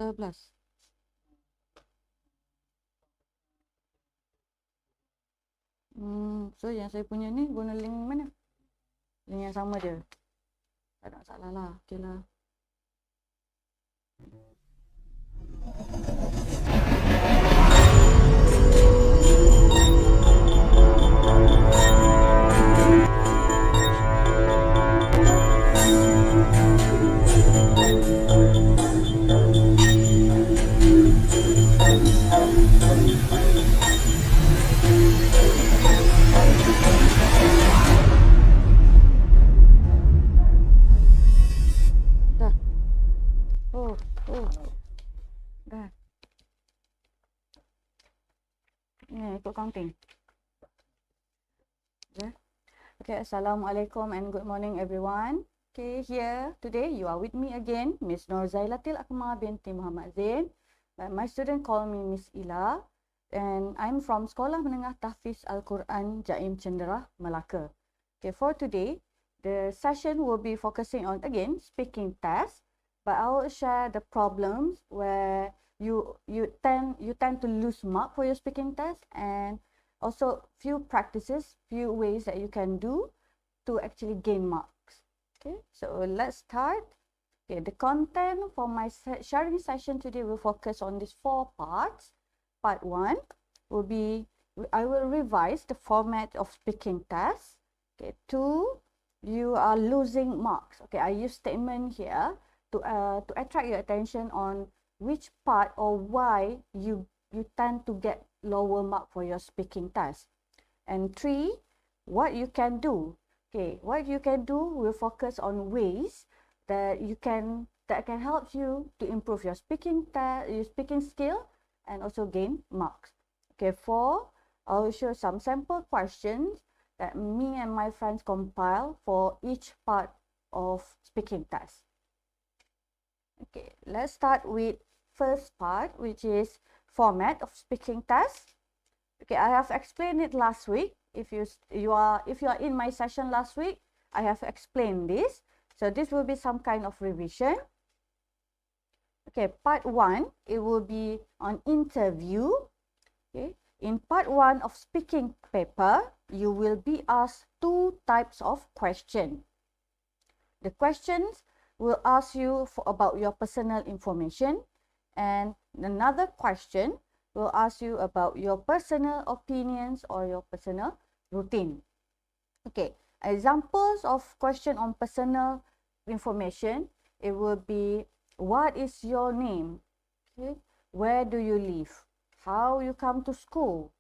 11. So yang saya punya ni guna link mana? Link yang sama je. Tak ada masalah lah. Okay lah. Dah. Oh. Dah. Ni ikut counting. Dah. Okay, Assalamualaikum and good morning everyone. Okay, here today you are with me again, Miss Norzailatil binti Muhammad Zain. My student call me Miss Ila, and I'm from Sekolah Menengah Tahfiz Al-Quran Jaim Chenderah, Melaka. Okay, for today, the session will be focusing on again speaking test, but I will share the problems where you tend to lose mark for your speaking test, and also few practices, few ways that you can do to actually gain marks. Okay, so let's start. Okay, the content for my sharing session today will focus on these 4 parts. Part 1 will be, I will revise the format of speaking test. Okay, 2, you are losing marks. Okay, I use statement here to attract your attention on which part or why you tend to get lower mark for your speaking test. And 3, what you can do. Okay, what you can do will focus on ways that can help you to improve your speaking skill and also gain marks. Okay, 4, I will show some sample questions that me and my friends compile for each part of speaking test. Okay, let's start with first part, which is format of speaking test. Okay, I have explained it last week. If you are in my session last week, I have explained this. So this will be some kind of revision. Okay, part 1, it will be on interview. Okay, in part 1 of speaking paper, you will be asked 2 types of question. The questions will ask you about your personal information, and another question will ask you about your personal opinions or your personal routine. Okay, examples of question on personal information, it will be, what is your name? Okay, where do you live? How you come to school?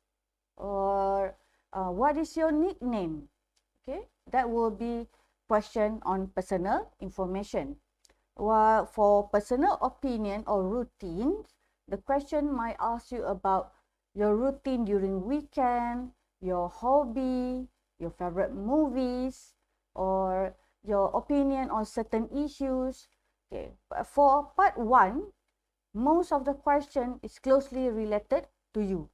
Or what is your nickname? Okay, that will be question on personal information. While for personal opinion or routines, the question might ask you about your routine during weekend, your hobby, your favorite movies, or your opinion on certain issues. Okay, but for part 1, most of the question is closely related to you.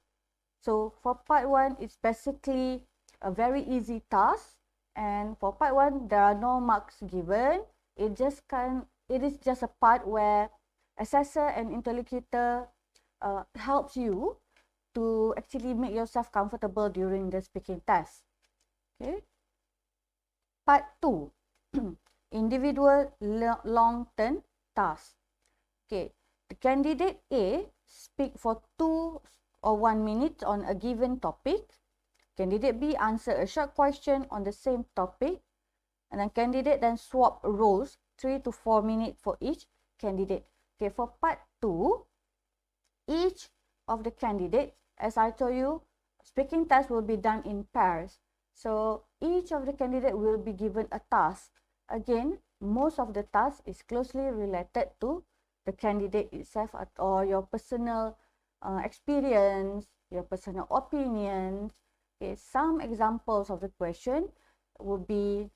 So for part 1, it's basically a very easy task, and for part 1, there are no marks given. It is just a part where assessor and interlocutor helps you to actually make yourself comfortable during the speaking test. Okay. Part 2, individual long-term task. Okay, the candidate A speak for 2 or 1 minute on a given topic. Candidate B answer a short question on the same topic, and then candidate then swap roles 3 to 4 minutes for each candidate. Okay, for part 2, each of the candidates, as I told you, speaking test will be done in pairs. So each of the candidate will be given a task. Again, most of the task is closely related to the candidate itself or your personal experience, your personal opinions. Okay, some examples of the question would be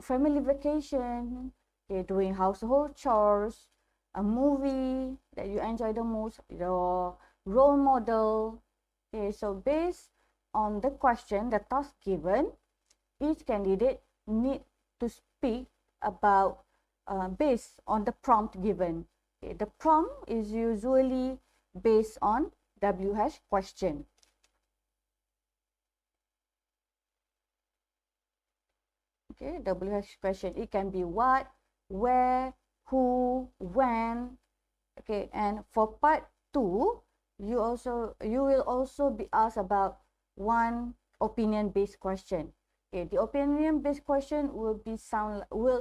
family vacation, okay, doing household chores, a movie that you enjoy the most, your role model. Okay, so based on the question, the task given, each candidate need to speak about based on the prompt given. Okay, the prompt is usually based on WH question. Okay, WH question. It can be what, where, who, when. Okay, and for part 2, you will also be asked about one opinion-based question. Okay, the opinion-based question will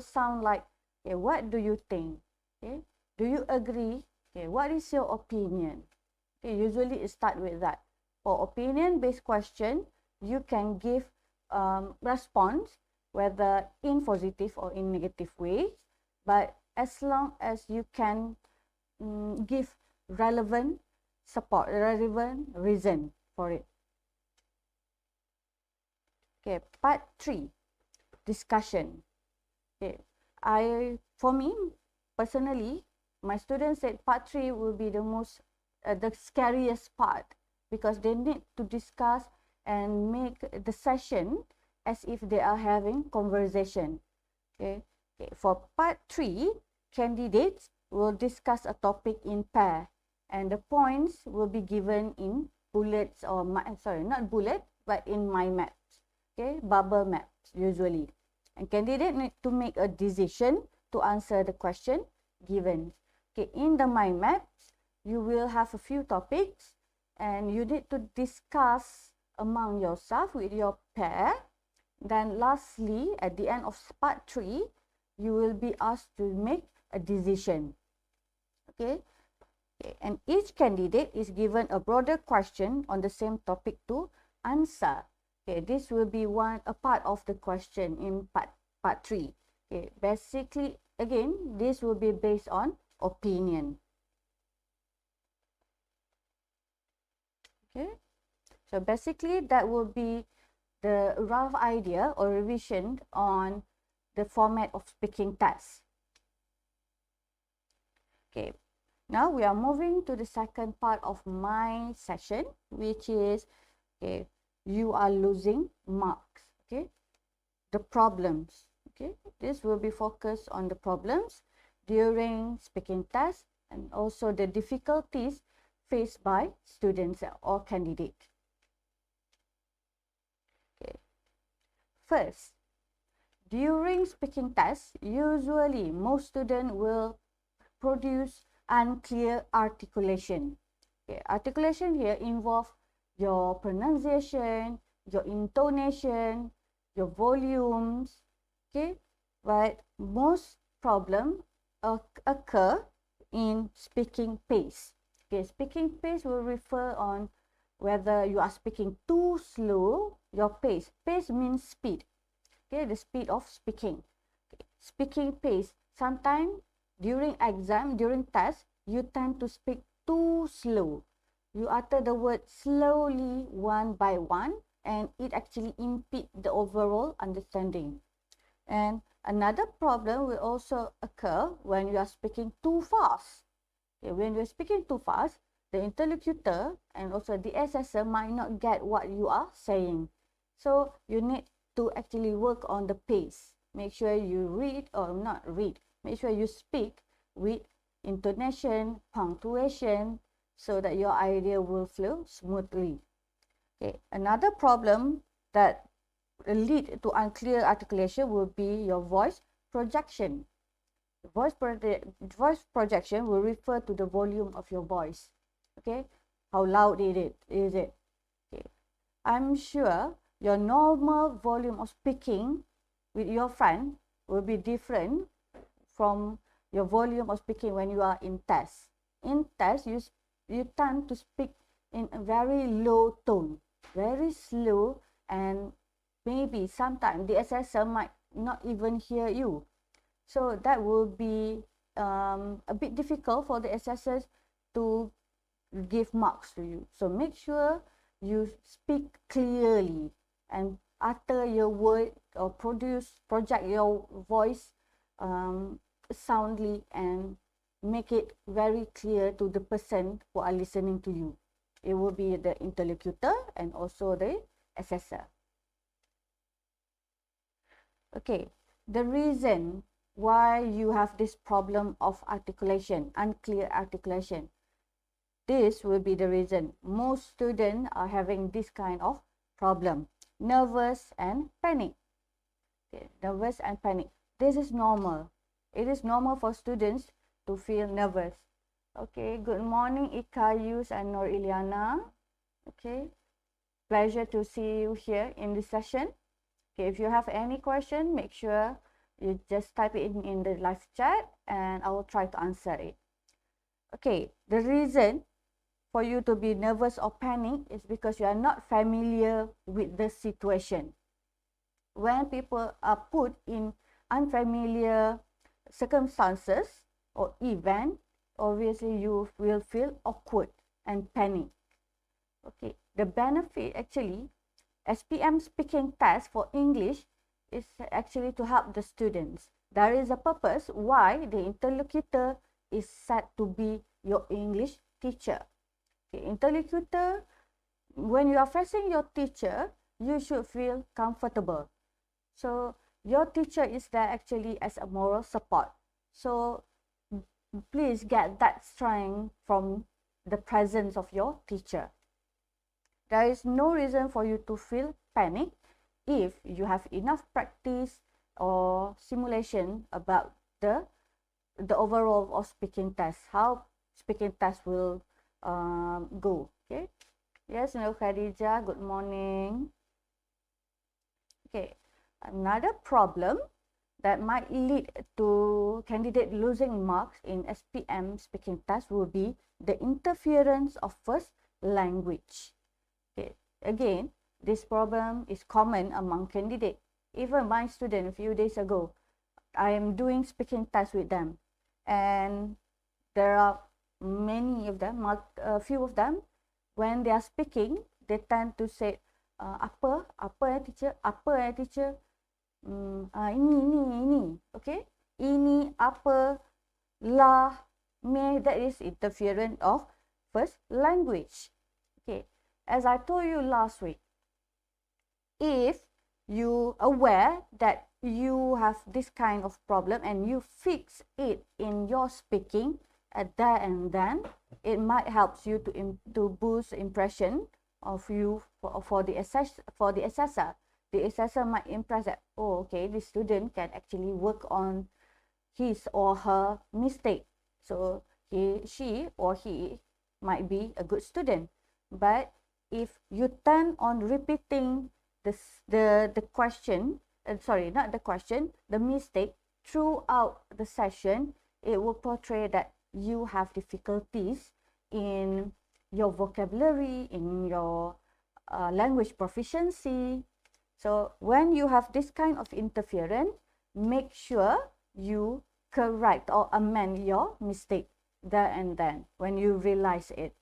sound like, okay, what do you think? Okay, do you agree? Okay, what is your opinion? Okay, usually it start with that. For opinion-based question, you can give response whether in positive or in negative way, but as long as you can give relevant support, relevant reason for it. Okay, part 3, discussion. Okay, for me personally, my students said part 3 will be the scariest part, because they need to discuss and make the session as if they are having conversation. Okay, for part 3, candidates will discuss a topic in pair, and the points will be given in bullets, or not bullet, but in mind maps. Okay, bubble maps usually, and candidate need to make a decision to answer the question given. Okay, in the mind maps, you will have a few topics, and you need to discuss among yourself with your pair. Then lastly, at the end of part 3, you will be asked to make a decision. Okay, and each candidate is given a broader question on the same topic to answer. Okay, this will be a part of the question in part 3. Okay, basically, again, this will be based on opinion. Okay, so basically that will be the rough idea or revision on the format of speaking test. Okay, now we are moving to the second part of my session, which is, okay, you are losing marks. Okay, the problems. Okay, this will be focused on the problems during speaking test, and also the difficulties faced by students or candidate. Okay, first, during speaking test, usually most students will produce unclear articulation. Okay, articulation here involves your pronunciation, your intonation, your volumes. Okay, but most problems occur in speaking pace. Okay, speaking pace will refer on whether you are speaking too slow, your pace. Pace means speed. Okay, the speed of speaking. Okay, speaking pace. Sometimes during exam, during test, you tend to speak too slow. You utter the word slowly one by one, and it actually impedes the overall understanding. And another problem will also occur when you are speaking too fast. Okay, when you are speaking too fast, the interlocutor and also the assessor might not get what you are saying. So you need to actually work on the pace. Make sure you read, or not read, make sure you speak with intonation, punctuation, so that your idea will flow smoothly. Okay, another problem that lead to unclear articulation will be your voice projection. Voice projection will refer to the volume of your voice. Okay, how loud is it? Okay, I'm sure your normal volume of speaking with your friend will be different from your volume of speaking when you are in test. In test, you tend to speak in a very low tone, very slow, and maybe sometimes the assessor might not even hear you. So that will be a bit difficult for the assessors to give marks to you. So make sure you speak clearly and utter your word, or project your voice soundly, and make it very clear to the person who are listening to you. It will be the interlocutor and also the assessor. Okay, the reason why you have this problem of articulation, unclear articulation. This will be the reason most students are having this kind of problem, nervous and panic. Okay, nervous and panic. This is normal. It is normal for students to feel nervous. Okay, good morning Ika, Yus and Nor Iliana. Okay, pleasure to see you here in this session. Okay, if you have any question, make sure you just type it in the live chat and I will try to answer it. Okay, the reason for you to be nervous or panic is because you are not familiar with the situation. When people are put in unfamiliar circumstances or event, obviously you will feel awkward and panic. Okay, the benefit actually, SPM speaking test for English is actually to help the students. There is a purpose why the interlocutor is set to be your English teacher. Okay, interlocutor, when you are facing your teacher, you should feel comfortable. So your teacher is there actually as a moral support. So please get that strength from the presence of your teacher. There is no reason for you to feel panic if you have enough practice or simulation about the overall of speaking test, how speaking test will go. Okay. Yes, no Khadija, good morning. Okay, another problem that might lead to candidate losing marks in SPM speaking test will be the interference of first language. Okay, again, this problem is common among candidates. Even my student a few days ago, I am doing speaking test with them, and there are many of them, a few of them, when they are speaking, they tend to say, apa teacher, teacher, ini, okay, ini, apa, lah, me, that is interference of first language. Okay, as I told you last week, if you aware that you have this kind of problem and you fix it in your speaking at there and then, it might help you to boost impression of you for the assessor. The assessor might impress that, oh, okay, this student can actually work on his or her mistake. So she or he might be a good student. But if you turn on repeating the question, the mistake throughout the session, it will portray that you have difficulties in your vocabulary, in your language proficiency. So when you have this kind of interference, make sure you correct or amend your mistake there and then when you realize it.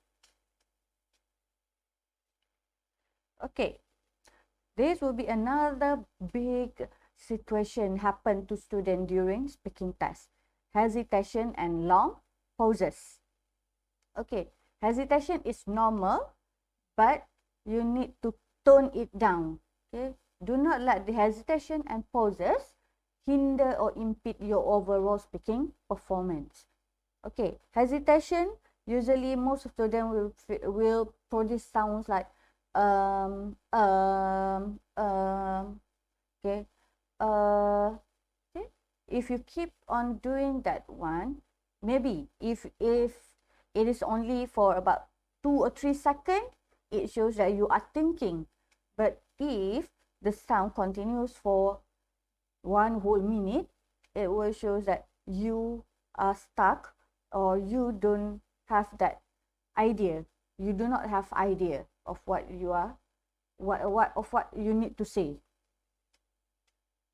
Okay, this will be another big situation happen to students during speaking test. Hesitation and long pauses. Okay, hesitation is normal, but you need to tone it down. Okay, do not let the hesitation and pauses hinder or impede your overall speaking performance. Okay, hesitation, usually most of them will produce sounds like okay, okay. If you keep on doing that one, maybe if it is only for about 2 or 3 seconds, it shows that you are thinking. But if the sound continues for 1 whole minute, it will show that you are stuck or you don't have that idea. You do not have idea of what you are, what you need to say.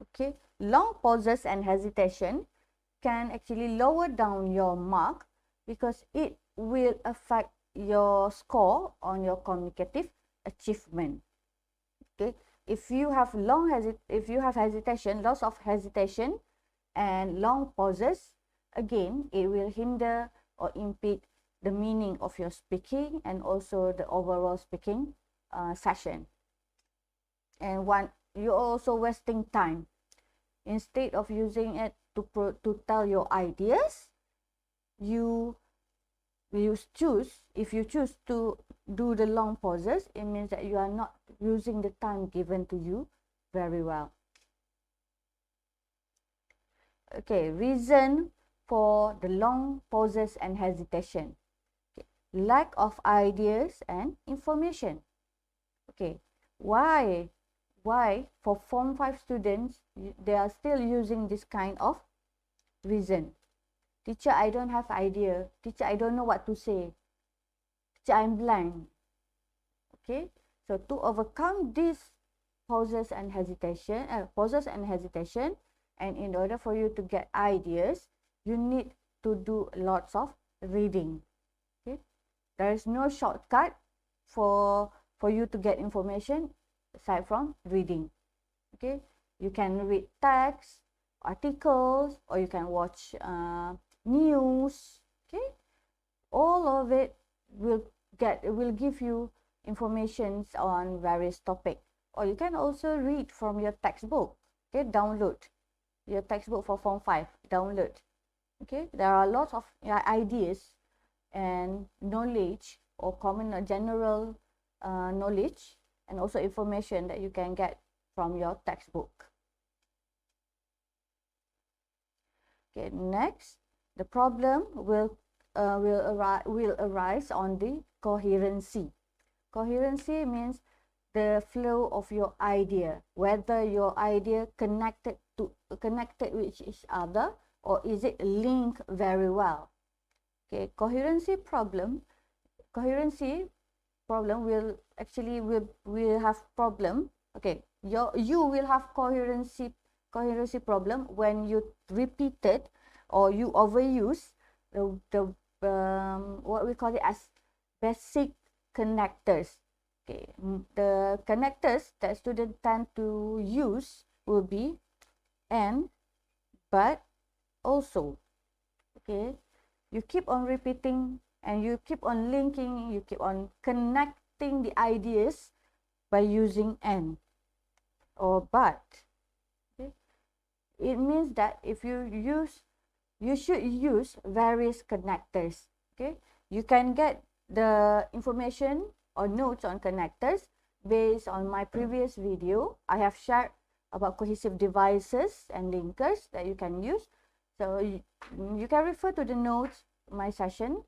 Okay, long pauses and hesitation can actually lower down your mark because it will affect your score on your communicative achievement. Okay, if you have hesitation, loss of hesitation and long pauses, again, it will hinder or impede the meaning of your speaking and also the overall speaking session. And you're also wasting time. Instead of using it to tell your ideas, if you choose to do the long pauses, it means that you are not using the time given to you very well. Okay, reason for the long pauses and hesitation. Okay. Lack of ideas and information. Okay, why for Form 5 students, they are still using this kind of reason? Teacher, I don't have idea. Teacher, I don't know what to say. Teacher, I'm blank. Okay, so to overcome these pauses and hesitation, and in order for you to get ideas, you need to do lots of reading. Okay, there is no shortcut for you to get information aside from reading. Okay, you can read text, articles, or you can watch news. Okay, all of it will give you informations on various topics. Or you can also read from your textbook. Okay, download your textbook for Form 5, download. Okay, there are lots of ideas and knowledge, or common general knowledge, and also information that you can get from your textbook. Okay, next, the problem will arise on the coherency. Coherency means the flow of your idea, whether your idea connected with each other, or is it linked very well. Okay, coherency problem will actually will have problem. Okay, you will have coherency problem when you repeated or you overuse the what we call it as basic connectors. Okay, the connectors that students tend to use will be and, but, also. Okay, you keep on repeating and you keep on linking, you keep on connecting the ideas by using and or but. Okay, it means that if you should use various connectors. Okay, you can get the information or notes on connectors based on my previous video. I have shared about cohesive devices and linkers that you can use. So you can refer to the notes, my session,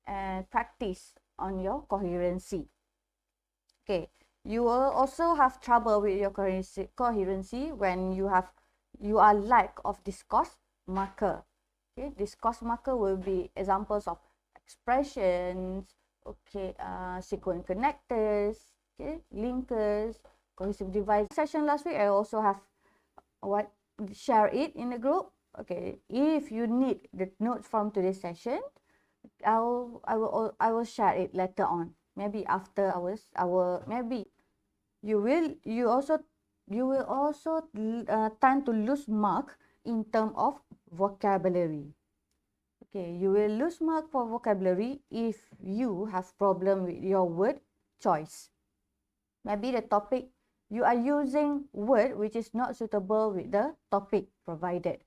and practice on your coherency. Okay, you will also have trouble with your coherency when you are lack of discourse marker. Okay, discourse marker will be examples of expressions, okay, sequence connectors, okay, linkers, cohesive device. Session last week, I also have share it in the group. Okay, if you need the notes from today's session, I will share it later on. Maybe after maybe you will also tend to lose mark in terms of vocabulary. Okay, you will lose mark for vocabulary if you have problem with your word choice. Maybe the topic you are using word which is not suitable with the topic provided.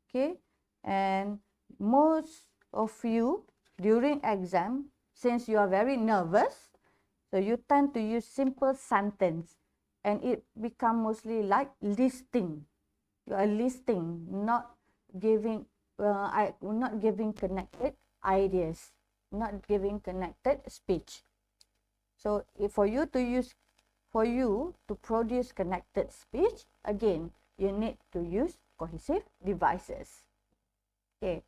Okay, and most of you during exam, since you are very nervous, so you tend to use simple sentence, and it become mostly like listing. You are listing, not giving connected ideas, not giving connected speech. So for you to produce connected speech, again, you need to use cohesive devices. Okay,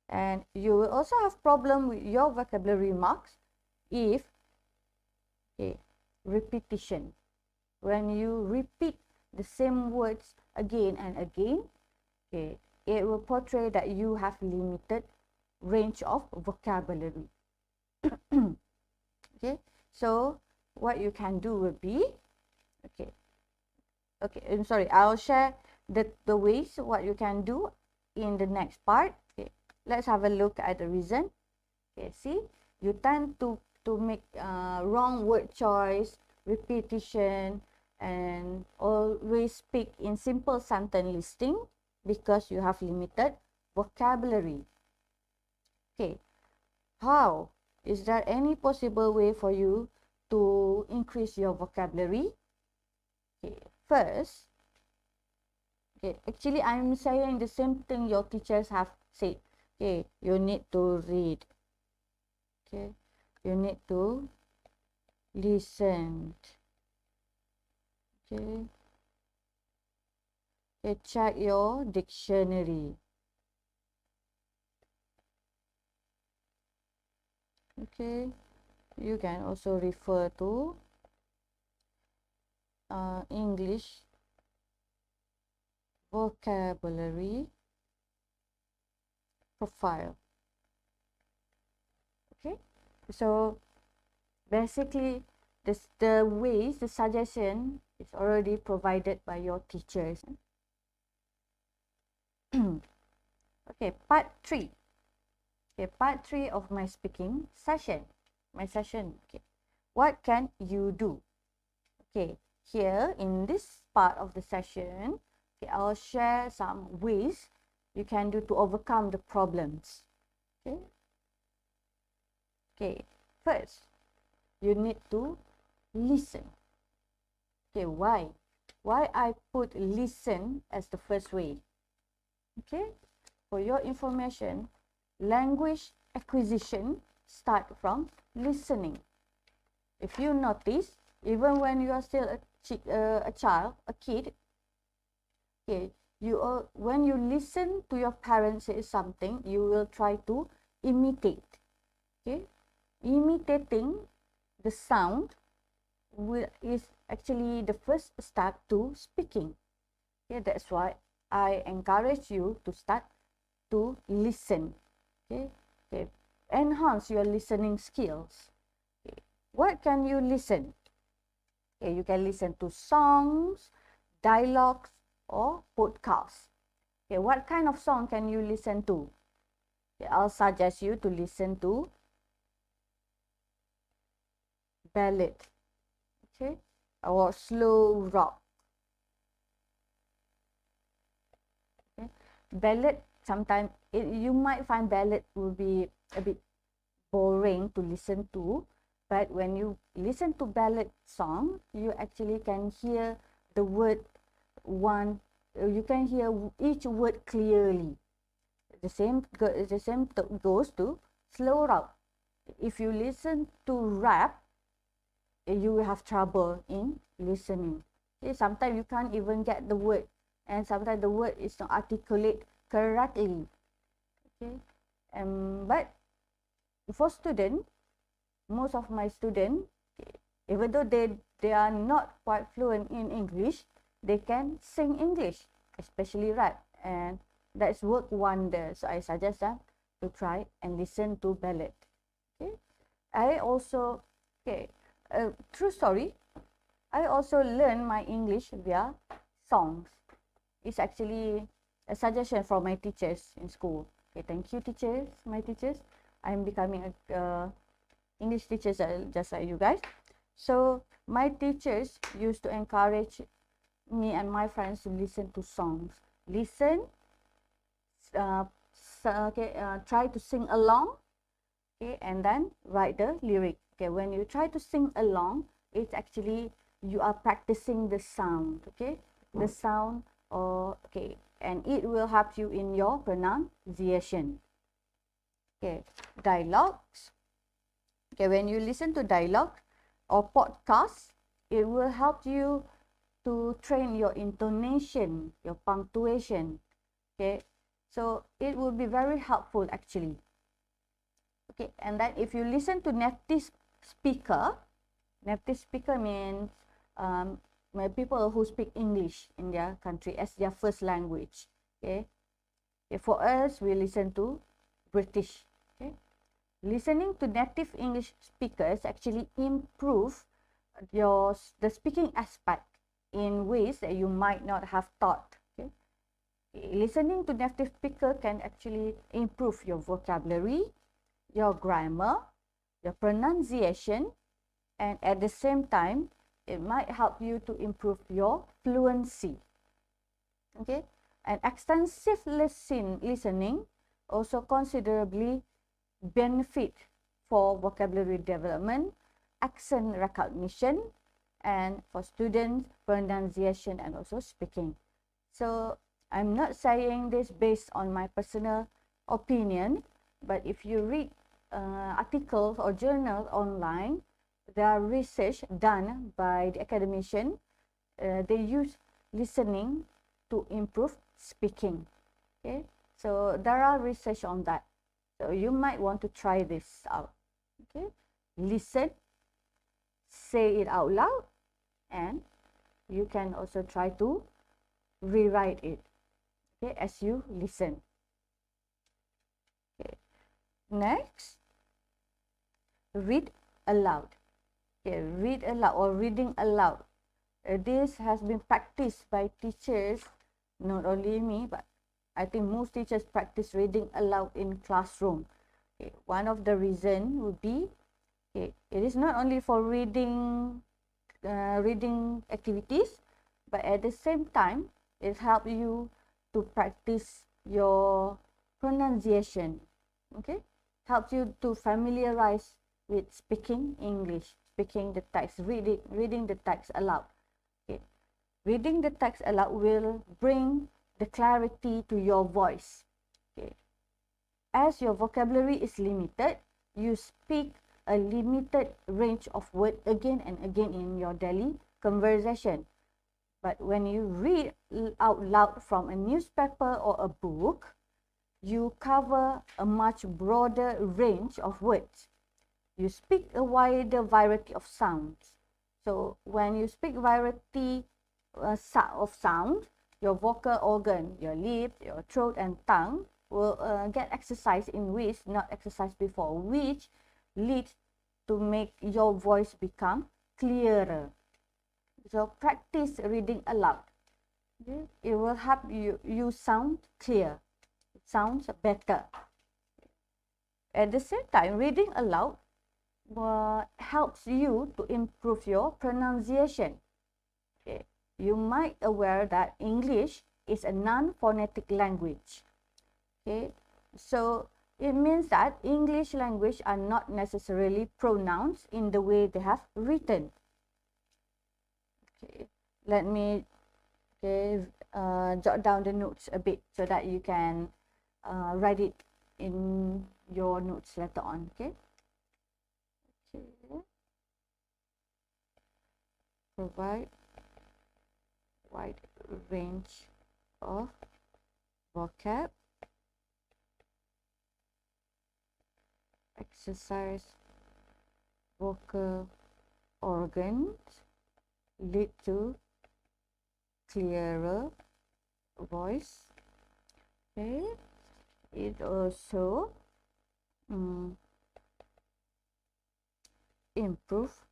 and you will also have problem with your vocabulary marks if repetition. When you repeat the same words again and again, okay, it will portray that you have limited range of vocabulary. Okay, so what you can do will be, I'm sorry, I'll share the ways what you can do in the next part. Okay, let's have a look at the reason. Okay, see, you tend to make wrong word choice, repetition, and always speak in simple sentence listing because you have limited vocabulary. Okay, how? Is there any possible way for you to increase your vocabulary? Okay, first, okay, actually I'm saying the same thing your teachers have said. Okay, you need to read. Okay, you need to listen. Okay, okay, check your dictionary. Okay, you can also refer to English vocabulary profile. Okay, so basically the ways, the suggestion is already provided by your teachers. Okay, part 3. Okay, part 3 of my speaking session. Okay, what can you do? Okay, here in this part of the session, okay, I'll share some ways you can do to overcome the problems. Okay. Okay, first, you need to listen. Okay, why? Why I put listen as the first way? Okay, for your information, language acquisition start from listening. If you notice, even when you are still a child, a kid, okay, when you listen to your parents say something, you will try to imitate. Okay, imitating the sound is actually the first step to speaking. Okay, that's why I encourage you to start to listen. Okay, okay, enhance your listening skills. Okay. What can you listen? Okay, you can listen to songs, dialogues, or podcasts. Okay, what kind of song can you listen to? Okay, I'll suggest you to listen to ballad, okay, or slow rock. Okay, ballad, sometimes you might find ballad will be a bit boring to listen to, but when you listen to ballad song, you actually can hear the word you can hear each word clearly. The same goes to slow rock. If you listen to rap, you will have trouble in listening. Okay, sometimes you can't even get the word, and sometimes the word is not articulate correctly. Okay, but for student, most of my students, even though they are not quite fluent in English, they can sing English, especially rap, and that's work wonder. So I suggest them to try and listen to ballad. Okay, I also, okay, true story, I also learn my English via songs. It's actually a suggestion from my teachers in school. Okay, thank you teachers, my teachers. I'm becoming a English teacher just like you guys. So my teachers used to encourage me and my friends to listen to songs. Listen, try to sing along, okay, and then write the lyric. Okay, when you try to sing along, it's actually you are practicing the sound. Okay, the sound, or okay, and it will help you in your pronunciation. Okay, dialogues. Okay, when you listen to dialogue or podcast, it will help you to train your intonation, your punctuation. Okay, so it will be very helpful actually. Okay, and then if you listen to native speaker means people who speak English in their country as their first language. Okay, okay, for us we listen to British. Okay, listening to native English speakers actually improve the speaking aspect in ways that you might not have thought. Okay, listening to native speaker can actually improve your vocabulary, your grammar, your pronunciation, and at the same time, it might help you to improve your fluency. Okay, And extensive listening also considerably benefit for vocabulary development, accent recognition, and for students pronunciation and also speaking. So I'm not saying this based on my personal opinion, but if you read articles or journals online, there are research done by the academician. They use listening to improve speaking. Okay, so there are research on that. So you might want to try this out. Okay, listen, say it out loud, and you can also try to rewrite it. Okay, as you listen. Okay, next, read aloud. Okay, read aloud or reading aloud. This has been practiced by teachers, not only me, but I think most teachers practice reading aloud in classroom. Okay, one of the reasons would be, okay, it is not only for reading activities, but at the same time, it helps you to practice your pronunciation. Okay, helps you to familiarize with speaking English, speaking the text, reading the text aloud. Okay, reading the text aloud will bring the clarity to your voice. Okay, as your vocabulary is limited, you speak a limited range of words again and again in your daily conversation. But when you read out loud from a newspaper or a book, you cover a much broader range of words. You speak a wider variety of sounds. So when you speak variety of sound, your vocal organ, your lips, your throat and tongue will get exercise in which not exercised before, which leads to make your voice become clearer. So practice reading aloud. Okay? It will help you sound clear. It sounds better. At the same time, reading aloud helps you to improve your pronunciation. Okay. You might aware that English is a non-phonetic language. Okay, so it means that English language are not necessarily pronounced in the way they have written. Okay, let me jot down the notes a bit so that you can write it in your notes later on. Okay. Okay. Provide wide range of vocab. Exercise vocal organs, lead to clearer voice. Okay, it also improve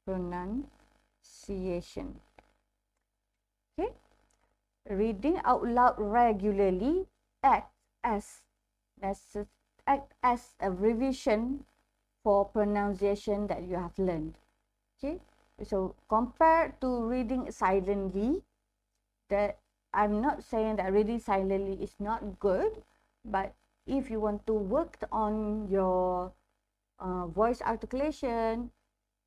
pronunciation. Okay, reading out loud regularly acts as a revision for pronunciation that you have learned. Okay, so compared to reading silently, that I'm not saying that reading silently is not good, but if you want to work on your voice articulation,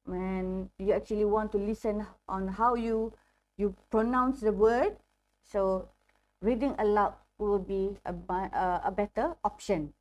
and you actually want to listen on how you pronounce the word, so reading aloud will be a better option.